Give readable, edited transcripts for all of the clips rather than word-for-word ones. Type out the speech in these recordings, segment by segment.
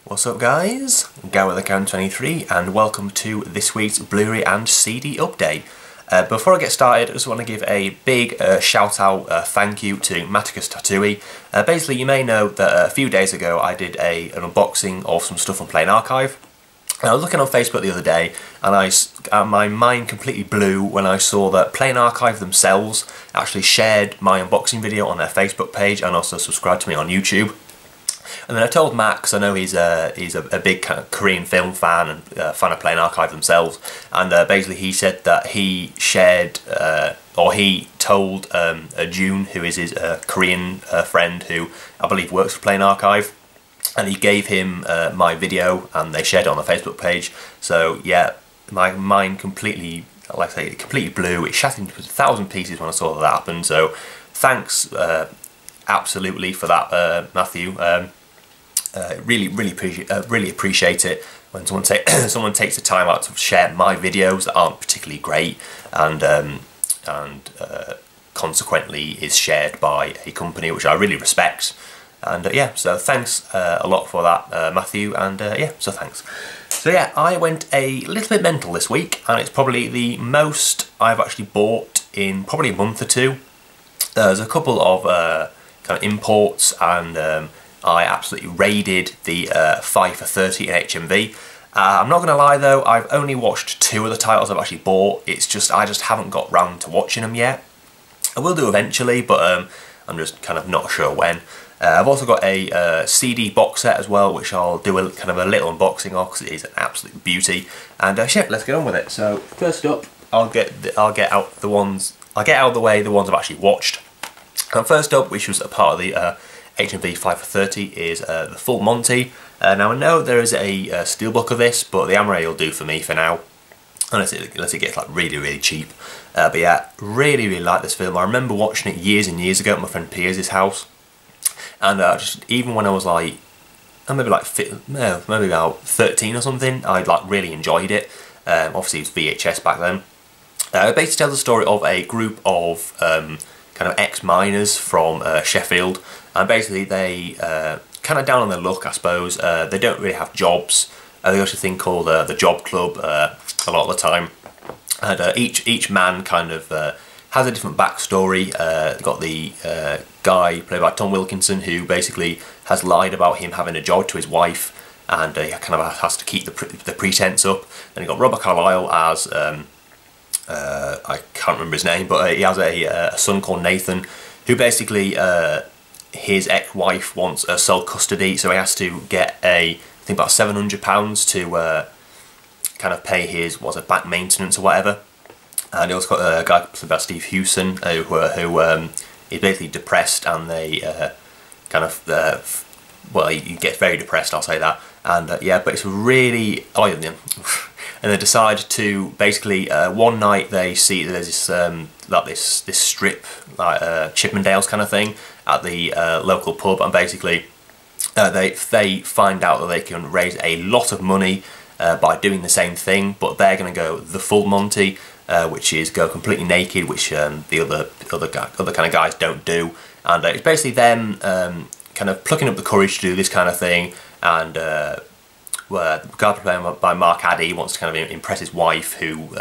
What's up guys? Guy with account 23 and welcome to this week's Bluray and CD update. Before I get started, I just want to give a big shout out thank you to Maticus Tattooey. Basically, you may know that a few days ago I did an unboxing of some stuff from Playing Archive. And I was looking on Facebook the other day and my mind completely blew when I saw that Playing Archive themselves actually shared my unboxing video on their Facebook page and also subscribed to me on YouTube. And then I told Matt, because I know he's a big kind of Korean film fan and fan of Playing Archive themselves, and basically he said that he shared, or he told June, who is his Korean friend who I believe works for Playing Archive, and he gave him my video and they shared it on the Facebook page. So yeah, my mind completely, like I say, it completely blew. It shattered into 1,000 pieces when I saw that happen. So thanks absolutely for that, Matthew. Really appreciate it when someone takes the time out to share my videos that aren't particularly great and consequently is shared by a company which I really respect. And yeah, so thanks a lot for that, Matthew, and yeah, so thanks. So yeah, I went a little bit mental this week, and it's probably the most I've actually bought in probably a month or two. There's a couple of kind of imports, and I absolutely raided the 5 for 30 in HMV. I'm not going to lie though, I've only watched 2 of the titles I've actually bought. It's just, I just haven't got round to watching them yet. I will do eventually, but I'm just kind of not sure when. I've also got a CD box set as well, which I'll do a kind of a little unboxing of because it is an absolute beauty. And shit, let's get on with it. So first up, I'll get out of the way the ones I've actually watched. And first up, which was a part of the HMV 5 for 30, is the full Monty. Now I know there is a steelbook of this, but the Amaray will do for me for now, unless it gets like really cheap. But yeah, really like this film. I remember watching it years and years ago at my friend Piers' house, and just even when I was like, maybe about 13 or something, I like really enjoyed it. Obviously it was VHS back then. It basically tells the story of a group of kind of ex-miners from Sheffield, and basically they kind of down on their luck, I suppose. They don't really have jobs. They go to a thing called the Job Club a lot of the time, and each man kind of has a different backstory. Got the guy played by Tom Wilkinson, who basically has lied about him having a job to his wife, and he kind of has to keep the pretense up. Then you got Robert Carlyle as I can't remember his name, but he has a son called Nathan, who basically his ex-wife wants sole custody, so he has to get I think about £700 to kind of pay his back maintenance or whatever. And he also got a guy played by Steve Hewson, who is basically depressed, and they kind of well, he gets very depressed, I'll say that. And yeah, but it's really and they decide to basically one night they see that there's this like this strip like Chippendales kind of thing at the local pub, and basically they find out that they can raise a lot of money by doing the same thing, but they're going to go the full Monty, which is go completely naked, which the other kind of guys don't do. And it's basically them kind of plucking up the courage to do this kind of thing, and the guy played by Mark Addy wants to kind of impress his wife, who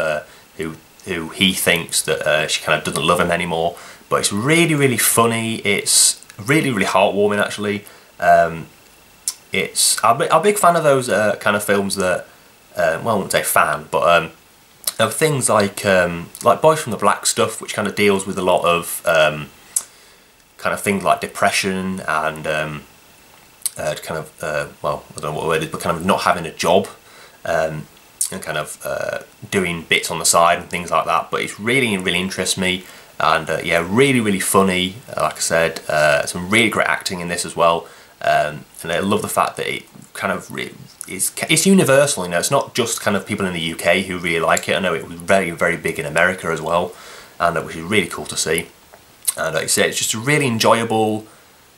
he thinks that she kind of doesn't love him anymore. But it's really funny. It's really heartwarming actually. I'm a big fan of those kind of films that well, I wouldn't say fan, but of things like Boys from the Black stuff, which kind of deals with a lot of kind of things like depression and kind of well, I don't know what the word is, but kind of not having a job, and kind of doing bits on the side and things like that. But it's really interests me, and yeah, really funny. Like I said, some really great acting in this as well, and I love the fact that it kind of it's universal. You know, it's not just kind of people in the UK who really like it. I know it was very big in America as well, and which is really cool to see. And like I said, it's just a really enjoyable,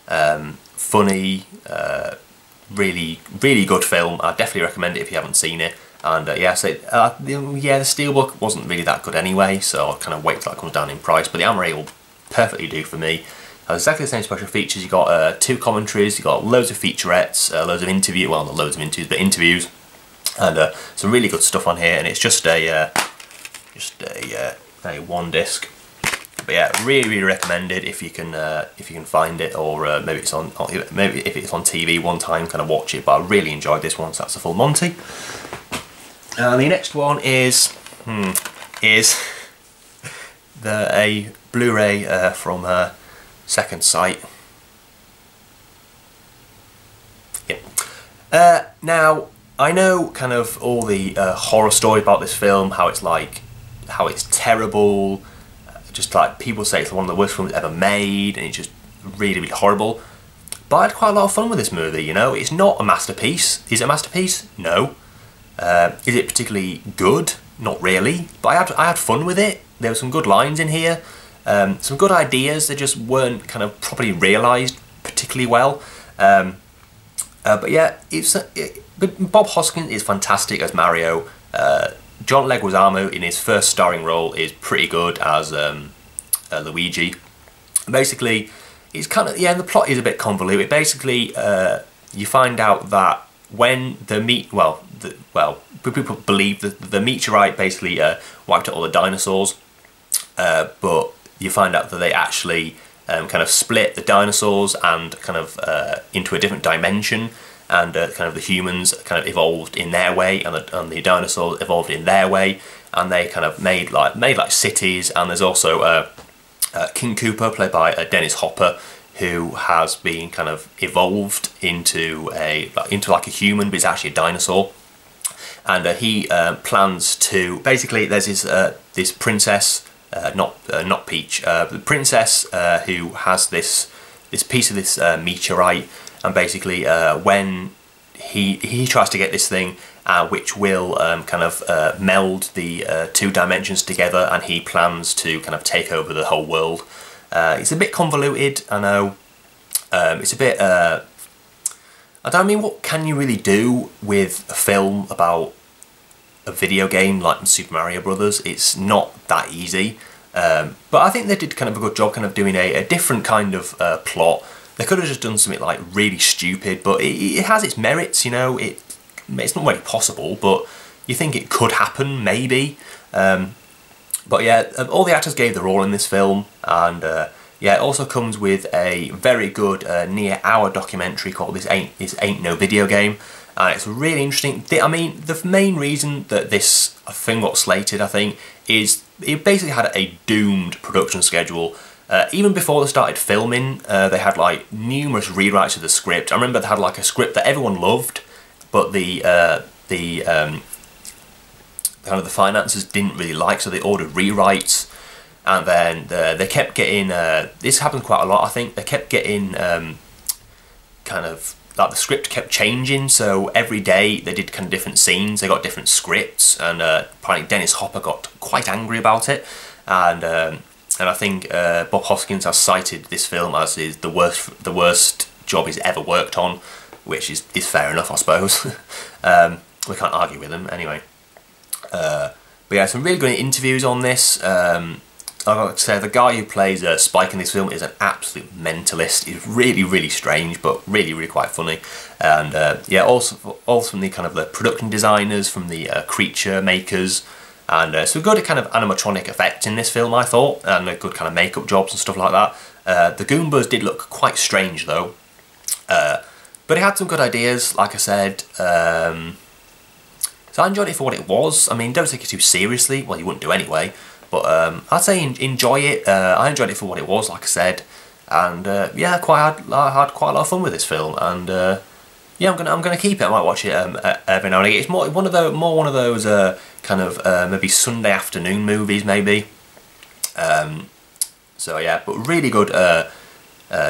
funny, really good film. I definitely recommend it if you haven't seen it. And yeah, so yeah, the steelbook wasn't really that good anyway, so I'll kind of wait till that comes down in price. But the Amaray will perfectly do for me. has exactly the same special features. You got 2 commentaries, you got loads of featurettes, loads of interviews, well not loads of interviews, but interviews, and some really good stuff on here. And it's just a one disc. But yeah, really recommended if you can find it, or maybe it's on, maybe if it's on TV one time, kind of watch it. But I really enjoyed this one, so that's the full Monty. And the next one is a Blu-ray from Second Sight. Yeah. Now I know kind of all the horror story about this film, how it's terrible. Just like people say it's one of the worst films ever made, and it's just really horrible. But I had quite a lot of fun with this movie, you know. It's not a masterpiece. Is it a masterpiece? No. Is it particularly good? Not really. But I had fun with it. There were some good lines in here, some good ideas. They just weren't kind of properly realised particularly well. But yeah, but Bob Hoskins is fantastic as Mario. John Leguizamo in his first starring role is pretty good as Luigi. Basically, it's kind of, the plot is a bit convoluted. Basically, you find out that when people believe that the meteorite basically wiped out all the dinosaurs, but you find out that they actually kind of split the dinosaurs and kind of into a different dimension. And kind of the humans kind of evolved in their way, and the dinosaurs evolved in their way, and they kind of made like cities. And there's also King Koopa, played by Dennis Hopper, who has been kind of evolved into like a human, but he's actually a dinosaur. And he plans to basically, there's this princess, not Peach, the princess who has this piece of this meteorite. And basically, when he tries to get this thing, which will kind of meld the 2 dimensions together, and he plans to kind of take over the whole world. It's a bit convoluted, I know. It's a bit. I mean, what can you really do with a film about a video game like Super Mario Brothers? It's not that easy. But I think they did kind of a good job, kind of doing a different kind of plot. They could have just done something like really stupid, but it has its merits, you know. It's not really possible, but you think it could happen, maybe. But yeah, all the actors gave their all in this film, and yeah, it also comes with a very good near-hour documentary called This Ain't No Video Game, and it's really interesting. I mean, the main reason that this thing got slated, I think, is it basically had a doomed production schedule. Even before they started filming, they had like numerous rewrites of the script. I remember they had like a script that everyone loved, but the kind of the finances didn't really like, so they ordered rewrites. And then they kept getting, this happened quite a lot I think, they kept getting kind of, like the script kept changing, so every day they did kind of different scenes, they got different scripts, and apparently Dennis Hopper got quite angry about it, and I think Bob Hoskins has cited this film as the worst job he's ever worked on, which is fair enough, I suppose. We can't argue with him, anyway. But yeah, some really good interviews on this. I've got to say, the guy who plays Spike in this film is an absolute mentalist. He's really strange, but really quite funny. And yeah, also from the kind of the production designers, from the creature makers. And so good kind of animatronic effects in this film, I thought, and a good kind of makeup jobs and stuff like that. The Goombas did look quite strange though, but it had some good ideas, like I said. So I enjoyed it for what it was. I mean, don't take it too seriously. Well, you wouldn't do anyway. But I'd say enjoy it. I enjoyed it for what it was, like I said, and yeah, I had quite a lot of fun with this film, and yeah, I'm gonna keep it. I might watch it every now and again. It's more one of those kind of maybe Sunday afternoon movies, maybe. So yeah, but really good. The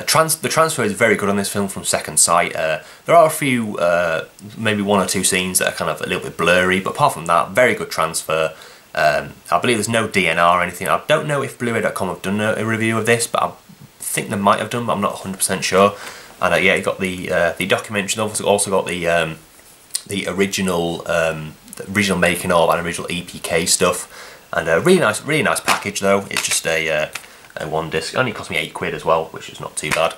transfer is very good on this film from Second Sight. There are a few, maybe 1 or 2 scenes that are kind of a little bit blurry, but apart from that, very good transfer. I believe there's no DNR or anything. I don't know if Bluray.com have done a review of this, but I think they might have done, but I'm not 100% sure. And yeah, you got the documentary. Also got the original making of and original EPK stuff, and a really nice package though. It's just a one disc. It only cost me £8 as well, which is not too bad.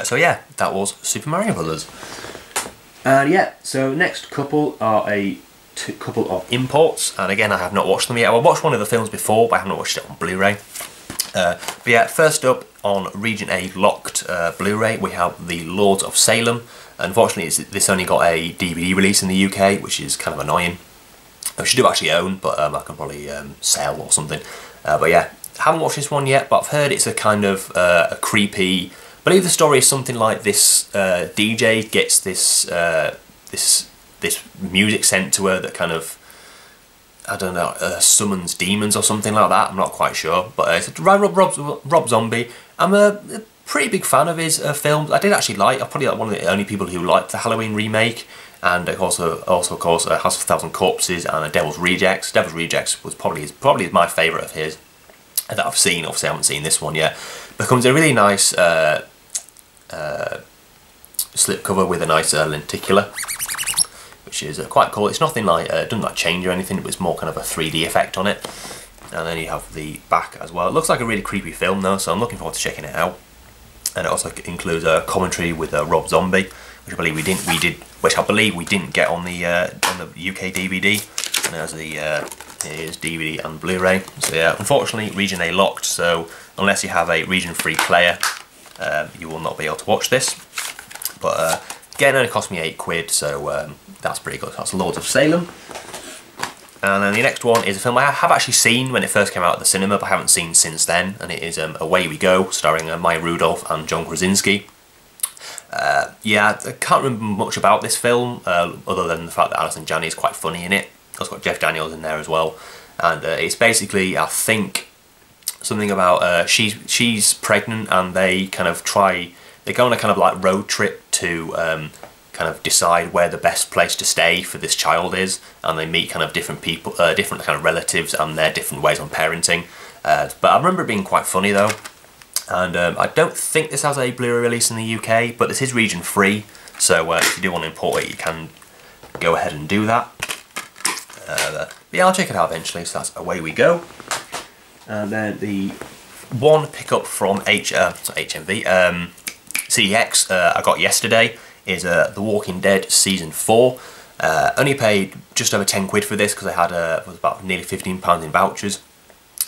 So yeah, that was Super Mario Brothers. And yeah, so next couple are a couple of imports, and again I have not watched them yet. I watched one of the films before, but I have not watched it on Blu-ray. But yeah, first up on Region A locked Blu-ray, we have The Lords of Salem. Unfortunately, this only got a DVD release in the UK, which is kind of annoying. Which I do actually own, but I can probably sell or something. But yeah, haven't watched this one yet, but I've heard it's a kind of a creepy. I believe the story is something like this: DJ gets this this music sent to her that kind of, I don't know, summons demons or something like that. I'm not quite sure, but it's Rob Zombie. I'm a pretty big fan of his films. I did actually like. I'm probably like one of the only people who liked the Halloween remake, and also of course House of a Thousand Corpses and Devil's Rejects. Devil's Rejects was probably my favourite of his that I've seen. Obviously, I haven't seen this one yet. Becomes a really nice slipcover with a nice lenticular, which is quite cool. It's nothing like doesn't like change or anything. It was more kind of a 3D effect on it. And then you have the back as well. It looks like a really creepy film though, so I'm looking forward to checking it out. And it also includes a commentary with Rob Zombie, which I believe we didn't get on the UK DVD. And there's the here's DVD and Blu-ray. So yeah, unfortunately Region A locked. So unless you have a region free player, you will not be able to watch this. But again, it only cost me £8, so that's pretty good. That's Lords of Salem. And then the next one is a film I have actually seen when it first came out at the cinema, but I haven't seen since then, and it is Away We Go, starring Maya Rudolph and John Krasinski. Yeah, I can't remember much about this film, other than the fact that Alison Janney is quite funny in it. It's got Jeff Daniels in there as well, and it's basically, I think, something about she's pregnant, and they go on a kind of like road trip to kind of decide where the best place to stay for this child is, and they meet kind of different people, different kind of relatives and their different ways on parenting. But I remember it being quite funny though, and I don't think this has a Blu-ray release in the UK, but this is region free, so if you do want to import it, you can go ahead and do that. But yeah, I'll check it out eventually. So that's Away We Go. And then the one pickup from HMV, CDX I got yesterday is The Walking Dead Season 4. Only paid just over £10 for this because I had was about nearly £15 in vouchers.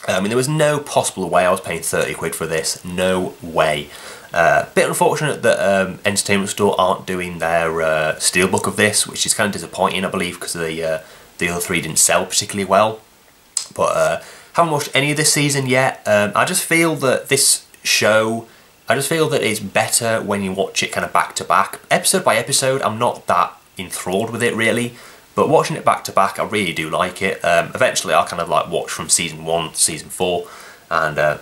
I mean, there was no possible way I was paying £30 for this. No way. Bit unfortunate that Entertainment Store aren't doing their steelbook of this, which is kind of disappointing, I believe, because the other three didn't sell particularly well. But haven't watched any of this season yet. I just feel that this show, I just feel that it's better when you watch it kind of back to back. Episode by episode, I'm not that enthralled with it really, but watching it back to back, I really do like it. Eventually I'll kind of like watch from season 1 to season 4, and yeah,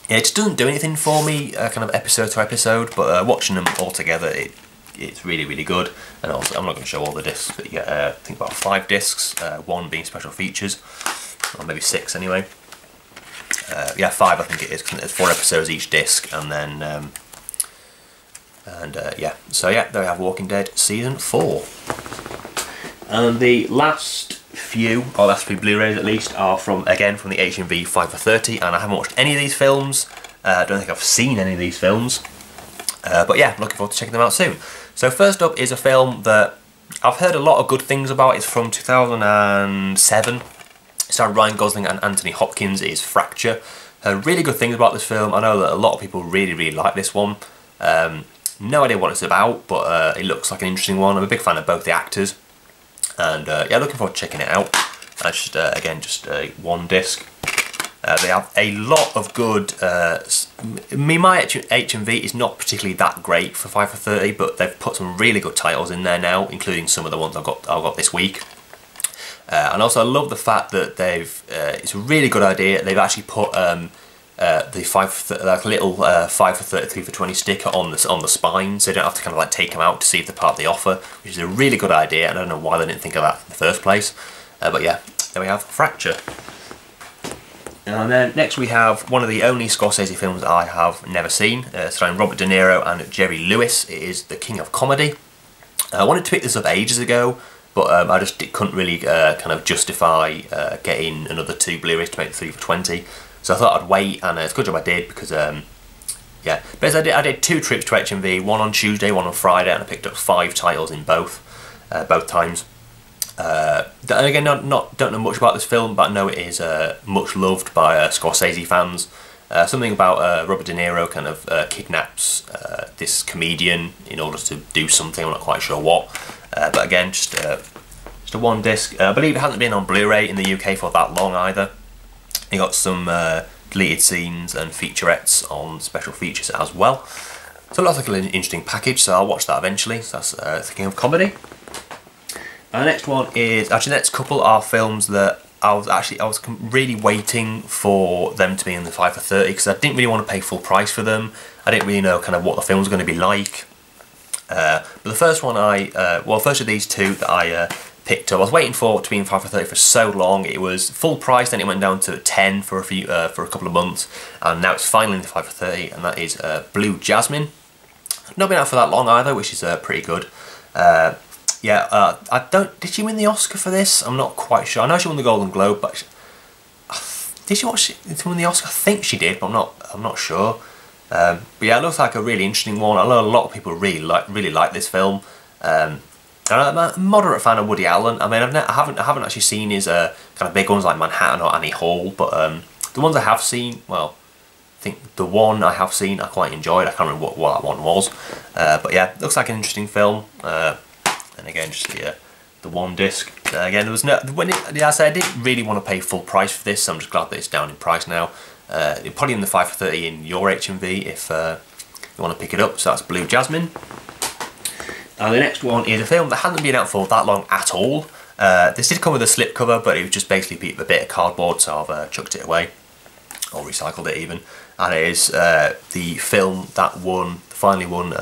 it just doesn't do anything for me kind of episode to episode, but watching them all together, it's really, really good. And also, I'm not going to show all the discs, but you get, I think about 5 discs, 1 being special features, or maybe 6 anyway. Yeah, 5 I think it is, because there's 4 episodes each disc, and then, yeah, so yeah, there we have Walking Dead Season 4. And the last few Blu-rays at least, are again from the HMV 5 for 30, and I haven't watched any of these films. I don't think I've seen any of these films, but yeah, looking forward to checking them out soon. So first up is a film that I've heard a lot of good things about. It's from 2007. Starring Ryan Gosling and Anthony Hopkins. It is Fracture. Really good things about this film. I know that a lot of people really, really like this one. No idea what it's about, but it looks like an interesting one. I'm a big fan of both the actors, and yeah, looking forward to checking it out. Just again, just one disc. They have a lot of good. My HMV is not particularly that great for 5 for 30, but they've put some really good titles in there now, including some of the ones I got this week. And also, I love the fact that it's a really good idea. They've actually put the little 5 for 30, 3 for 20 sticker on the spine, so you don't have to kind of like take them out to see if they're part of the offer, which is a really good idea. And I don't know why they didn't think of that in the first place. But yeah, there we have Fracture. And then next we have one of the only Scorsese films I have never seen, starring Robert De Niro and Jerry Lewis. It is The King of Comedy. I wanted to pick this up ages ago, but I just couldn't really kind of justify getting another 2 Blu-rays to make 3 for 20. So I thought I'd wait, and it's a good job I did, because yeah, basically I did 2 trips to HMV, one on Tuesday, one on Friday, and I picked up 5 titles in both times. And again, don't know much about this film, but I know it is much loved by Scorsese fans. Something about Robert De Niro kind of kidnaps this comedian in order to do something. I'm not quite sure what. But again, just a 1 disc. I believe it hasn't been on Blu-ray in the UK for that long either. You got some deleted scenes and featurettes on special features as well. So it looks like an interesting package, so I'll watch that eventually. So that's thinking of comedy. The next one is, actually the next couple are films that I was really waiting for them to be in the 5 for 30, because I didn't really want to pay full price for them. I didn't really know kind of what the film was going to be like. But the first one first of these 2 that I picked up, I was waiting for it to be in 5 for 30 for so long. It was full price, then it went down to 10 for a couple of months, and now it's finally in the 5 for 30, and that is Blue Jasmine. Not been out for that long either, which is pretty good. Yeah, did she win the Oscar for this? I'm not quite sure. I know she won the Golden Globe, but did she win the Oscar? I think she did, but I'm not sure. But yeah, it looks like a really interesting one. I know a lot of people really like this film. And I'm a moderate fan of Woody Allen. I mean, I haven't actually seen his kind of big ones like Manhattan or Annie Hall, but the ones I have seen, well, I think the one I have seen I quite enjoyed. I can't remember what that one was. But yeah, it looks like an interesting film. And again, just the 1 disc. Again, there was no, I said I didn't really want to pay full price for this, so I'm just glad that it's down in price now. Probably in the 5 for 30 in your HMV if you want to pick it up. So that's Blue Jasmine. The next one is a film that hasn't been out for that long at all. This did come with a slipcover, but it was just basically a bit of cardboard, so I've chucked it away, or recycled it even. And it is the film that finally won,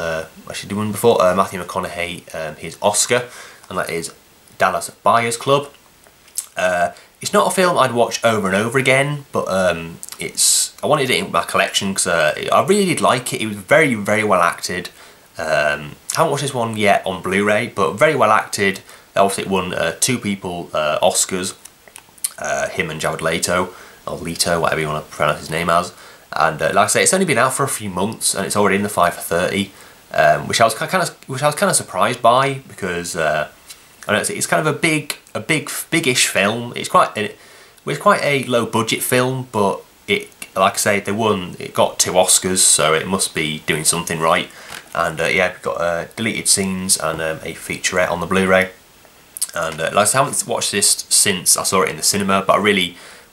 actually did one before, Matthew McConaughey, his Oscar, and that is Dallas Buyers Club. It's not a film I'd watch over and over again, but I wanted it in my collection because I really did like it. It was very, very well acted. I haven't watched this one yet on Blu-ray, but very well acted. Obviously it won 2 people Oscars, him and Jared Leto, or Leto, whatever you want to pronounce his name as. And like I say, it's only been out for a few months, and it's already in the 5 for 30, which I was kind of surprised by, because I know it's kind of a big-ish film. It's quite a low budget film, but like I say, it got 2 Oscars, so it must be doing something right. And yeah, we've got deleted scenes and a featurette on the Blu-ray. And like I say, I haven't watched this since I saw it in the cinema, but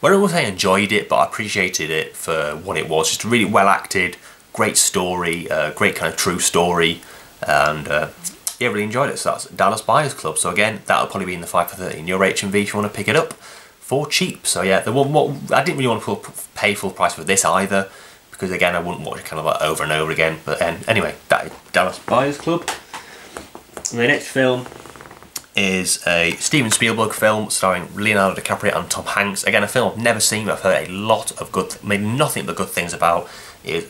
well, I won't say I enjoyed it, but I appreciated it for what it was. Just really well acted, great story, great kind of true story, and yeah, really enjoyed it. So that's Dallas Buyers Club. So again, that'll probably be in the 5 for 30 in your HMV if you want to pick it up for cheap. So yeah, I didn't really want to pay full price for this either, because again, I wouldn't watch it kind of like over and over again. But anyway, that is Dallas Buyers Club. And the next film is a Steven Spielberg film starring Leonardo DiCaprio and Tom Hanks. Again, a film I've never seen, but I've heard a lot of maybe nothing but good things about.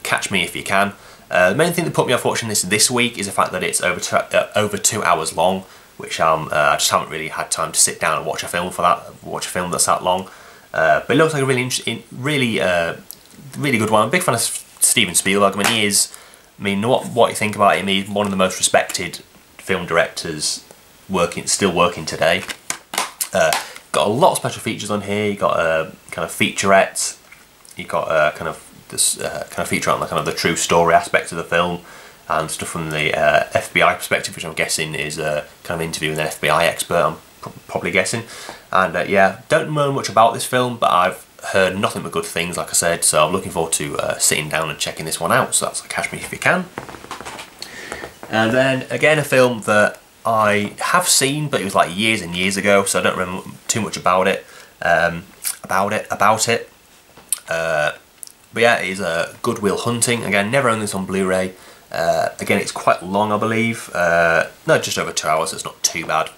Catch Me If You Can. The main thing that put me off watching this week is the fact that it's over 2 hours long, which I just haven't really had time to sit down and watch a film that's that long. But it looks like a really interesting, really good one. I'm a big fan of Steven Spielberg. I mean, what you think about him? He's one of the most respected film directors still working today. Got a lot of special features on here. You got kind of featurettes. You got kind of this kind of feature on the kind of the true story aspect of the film, and stuff from the FBI perspective, which I'm guessing is kind of interviewing an FBI expert. I'm probably guessing. And yeah, don't know much about this film, but I've heard nothing but good things, like I said. So I'm looking forward to sitting down and checking this one out. So that's Catch Me If You Can. And then again, a film that I have seen, but it was like years and years ago, so I don't remember too much about it. But yeah, it is Good Will Hunting. Again, never owned this on Blu-ray. Again, it's quite long, I believe. No, just over 2 hours, so it's not too bad.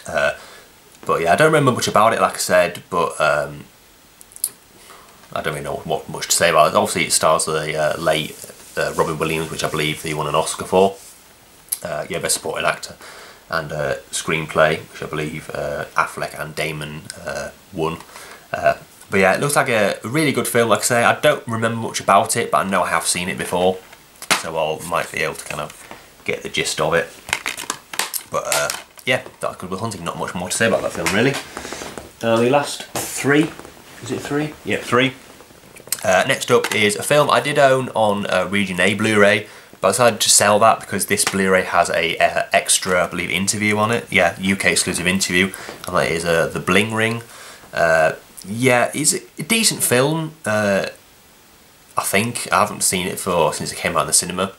But yeah, I don't remember much about it, like I said, but I don't really know what much to say about it. Obviously, it stars the late Robin Williams, which I believe he won an Oscar for. Yeah, Best Supporting Actor, and Screenplay, which I believe Affleck and Damon won. But yeah, it looks like a really good film. Like I say, I don't remember much about it, but I know I have seen it before, so I might be able to kind of get the gist of it. But yeah, that's Good Will Hunting. Not much more to say about that film, really. The last three, is it three? Yep, three. Next up is a film I did own on Region A Blu-ray, but I decided to sell that because this Blu-ray has a extra, I believe, interview on it. Yeah, UK exclusive interview, and that is the Bling Ring. Yeah, it's a decent film. I think I haven't seen it since it came out in the cinema,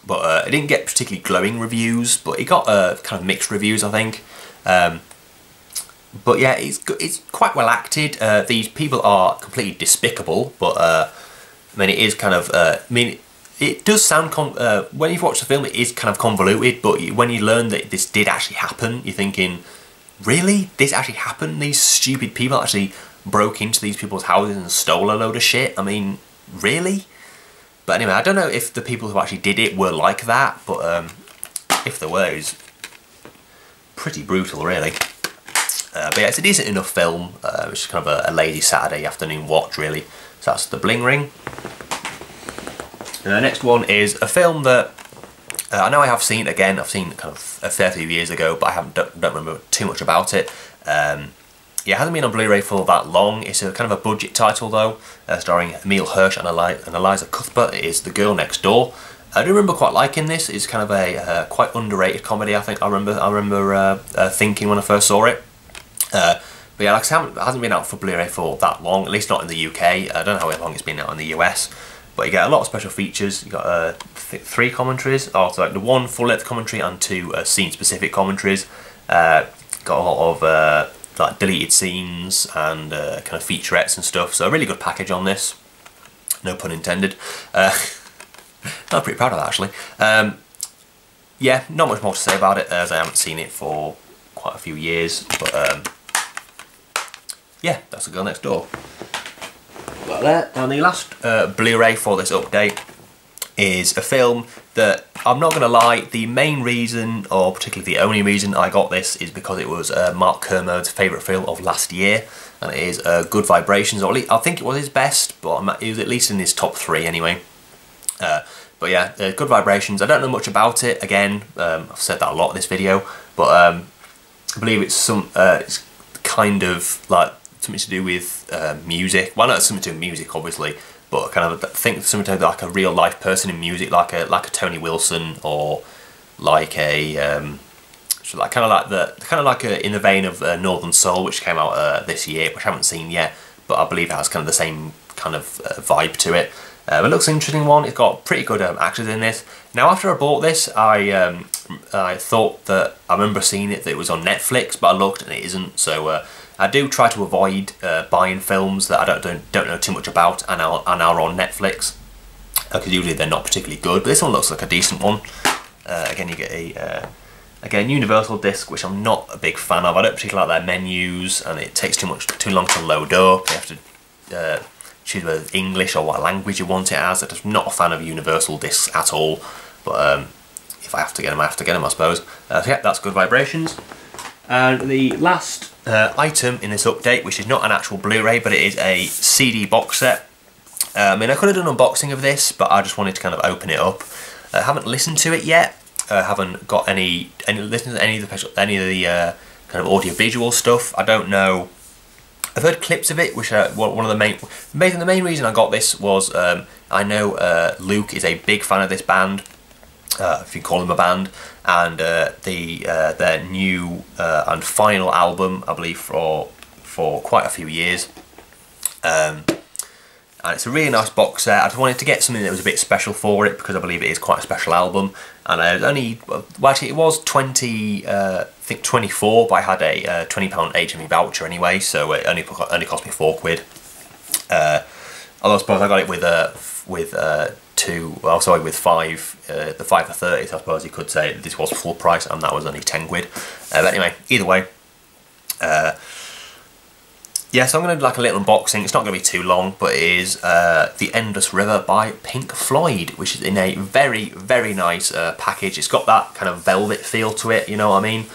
but it didn't get particularly glowing reviews. But it got kind of mixed reviews, I think. But yeah, it's quite well acted. These people are completely despicable, but I mean, it is kind of. I mean, it does sound when you've watched the film, it is kind of convoluted. But when you learn that this did actually happen, you're thinking, really, this actually happened? These stupid people actually broke into these people's houses and stole a load of shit? I mean, really? But anyway, I don't know if the people who actually did it were like that, but if there were, it was pretty brutal, really. But yeah, it's a decent enough film, which is kind of a lazy Saturday afternoon watch, really. So that's the Bling Ring. And the next one is a film that I know I have seen again. I've seen kind of a fair few years ago, but I don't remember too much about it. Yeah, it hasn't been on Blu-ray for that long. It's a kind of a budget title though, starring Emile Hirsch and Eliza Cuthbert. It is The Girl Next Door. I do remember quite liking this. It's kind of a quite underrated comedy. I think I remember thinking when I first saw it. But yeah, like I said, it hasn't been out for Blu-ray for that long, at least not in the UK. I don't know how long it's been out in the US. But you get a lot of special features. You got 3 commentaries, so like the 1 full-length commentary and 2 scene-specific commentaries. Got a lot of like deleted scenes and kind of featurettes and stuff. So a really good package on this. No pun intended. I'm pretty proud of that, actually. Yeah, not much more to say about it, as I haven't seen it for quite a few years. But yeah, that's The Girl Next Door. Like that. And the last Blu-ray for this update is a film that, I'm not going to lie, the main reason, or particularly the only reason I got this is because it was Mark Kermode's favourite film of last year, and it is Good Vibrations, or at least I think it was his best, but it was at least in his top 3 anyway. But yeah, Good Vibrations, I don't know much about it, again, I've said that a lot in this video, but I believe it's it's kind of like something to do with music. Well, not something to do with music, obviously, but kind of I think something to do with like a real life person in music, like a Tony Wilson, or like a kind of like in the vein of Northern Soul, which came out this year, which I haven't seen yet, but I believe it has kind of the same kind of vibe to it. It looks an interesting one. It's got pretty good actors in this. Now, after I bought this, I thought that I remember seeing it that it was on Netflix, but I looked and it isn't. So I do try to avoid buying films that I don't know too much about and are on Netflix, because usually they're not particularly good. But this one looks like a decent one. Again, you get a Universal disc, which I'm not a big fan of. I don't particularly like their menus, and it takes too long to load up. You have to choose whether it's English or what language you want it as. I'm just not a fan of Universal discs at all. But if I have to get them, I have to get them, I suppose. So yeah, that's Good Vibrations. And the last item in this update, which is not an actual Blu-ray, but it is a CD box set. I mean, I could have done an unboxing of this, but I just wanted to kind of open it up. I haven't listened to it yet. I haven't got listened to any of the kind of audio-visual stuff. I don't know. I've heard clips of it, which are one of the main reason I got this was I know Luke is a big fan of this band, if you call them a band, and their new and final album, I believe, for quite a few years. And it's a really nice box set. I just wanted to get something that was a bit special for it, because I believe it is quite a special album. And it was only, well, actually it was I think 24, but I had a £20 HMV voucher anyway, so it only cost me £4. Although I suppose I got it with the 5 for 30, so I suppose you could say this was full price and that was only £10. But anyway, either way, yeah, so I'm going to do like a little unboxing. It's not going to be too long, but it is The Endless River by Pink Floyd, which is in a very, very nice package. It's got that kind of velvet feel to it, you know what I mean?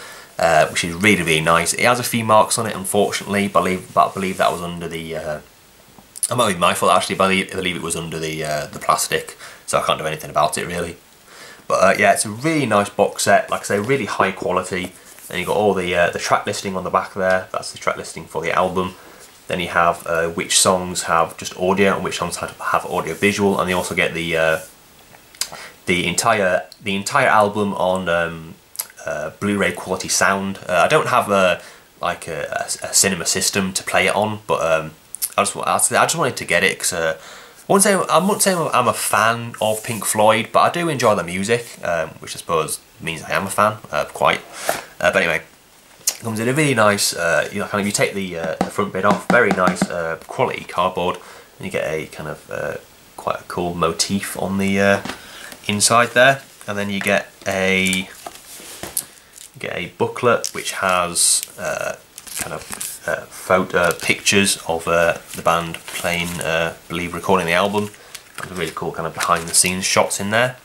which is really, really nice. It has a few marks on it, unfortunately, but I believe that was under the... it might be my fault, actually, but I believe it was under the plastic, so I can't do anything about it, really. But yeah, it's a really nice box set, like I say, really high quality. And you've got all the track listing on the back there. That's the track listing for the album. Then you have which songs have just audio and which songs have audio visual, and you also get the entire album on Blu-ray quality sound. I don't have a cinema system to play it on, but I just wanted to get it because I wouldn't say I'm a fan of Pink Floyd, but I do enjoy the music, which I suppose means I am a fan, quite. But anyway, it comes in a really nice, you take the front bit off, very nice quality cardboard, and you get a kind of quite a cool motif on the inside there, and then you get a booklet which has kind of pictures of the band playing, recording the album. There's a really cool kind of behind the scenes shots in there.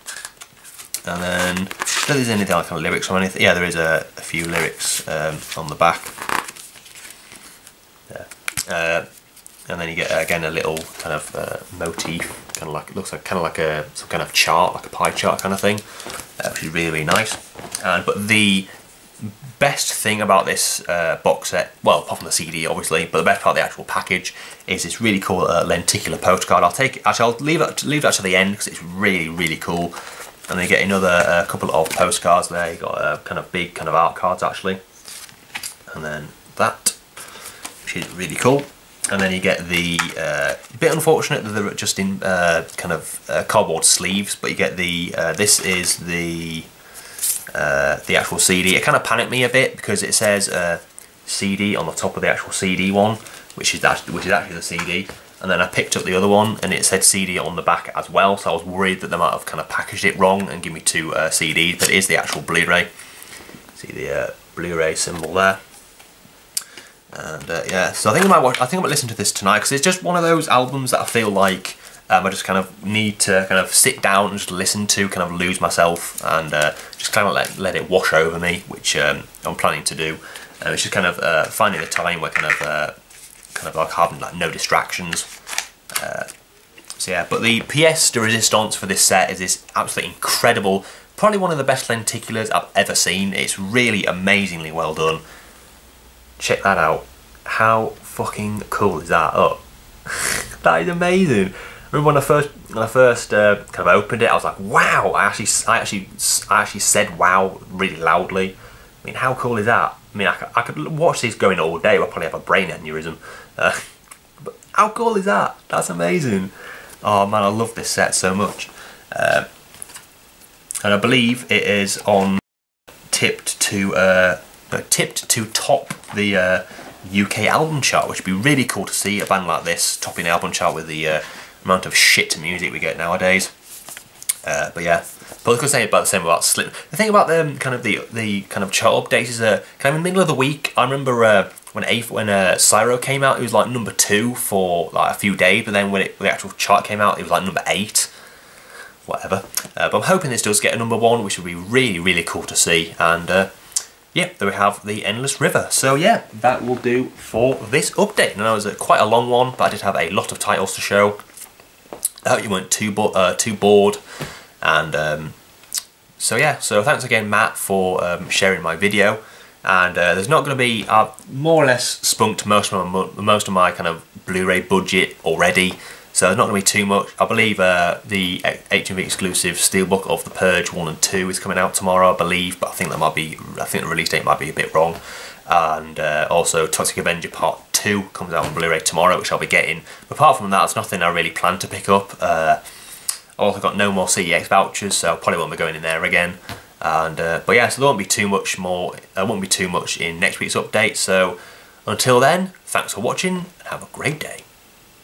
And then, I don't think there's anything like kind of lyrics or anything. Yeah, there is a few lyrics on the back. Yeah. And then you get again a little kind of motif, kind of like, it looks like some kind of chart, like a pie chart kind of thing, which is really, really nice. But the best thing about this box set, well, apart from the CD obviously, but the best part of the actual package is this really cool lenticular postcard. I'll leave that to the end because it's really, really cool. And then you get another couple of postcards there. You got kind of big kind of art cards actually, and then that, which is really cool. And then you get the bit unfortunate that they're just in kind of cardboard sleeves, but you get the this is the actual CD. It kind of panicked me a bit because it says CD on the top of the actual CD one, which is actually the CD. And then I picked up the other one and it said CD on the back as well, so I was worried that they might have kind of packaged it wrong and give me two CDs, but it is the actual Blu-ray. See the Blu-ray symbol there. And yeah, so I think I might listen to this tonight because it's just one of those albums that I feel like I just kind of need to kind of sit down and just listen to, kind of lose myself and just kind of let it wash over me, which I'm planning to do. It's just kind of finding the time where kind of like having like no distractions. So yeah, but the pièce de résistance for this set is this absolutely incredible, probably one of the best lenticulars I've ever seen. It's really amazingly well done. Check that out. How fucking cool is that? Oh, that is amazing. I remember when I first kind of opened it, I was like, wow! I actually said wow really loudly. I mean, how cool is that? I mean, I could watch these going all day. I'll probably have a brain aneurysm. But how cool is that? That's amazing. Oh man, I love this set so much. And I believe it is on tipped to top the UK album chart, which would be really cool to see a band like this topping the album chart with the amount of shit music we get nowadays. But yeah, but I was going to say about the same about Slip. The thing about them, kind of the kind of chart updates is kind of in the middle of the week. I remember when Cyro came out, it was like #2 for like a few days, but then when the actual chart came out, it was like #8. Whatever. But I'm hoping this does get a #1, which would be really, really cool to see. And yeah, there we have the Endless River. So yeah, that will do for this update. And that was quite a long one, but I did have a lot of titles to show. I hope you weren't too bored. And so yeah, so thanks again, Matt, for sharing my video. And there's not going to be, I've more or less spunked most of my kind of Blu-ray budget already. So there's not going to be too much. I believe the HMV exclusive Steelbook of The Purge 1 and 2 is coming out tomorrow, I believe, but I think the release date might be a bit wrong. And also Toxic Avenger Part 2 comes out on Blu-ray tomorrow, which I'll be getting. But apart from that, there's nothing I really plan to pick up. I've also got no more CEX vouchers, so I probably won't be going in there again. And but yeah, so there won't be too much more. There won't be too much in next week's update. So until then, thanks for watching and have a great day.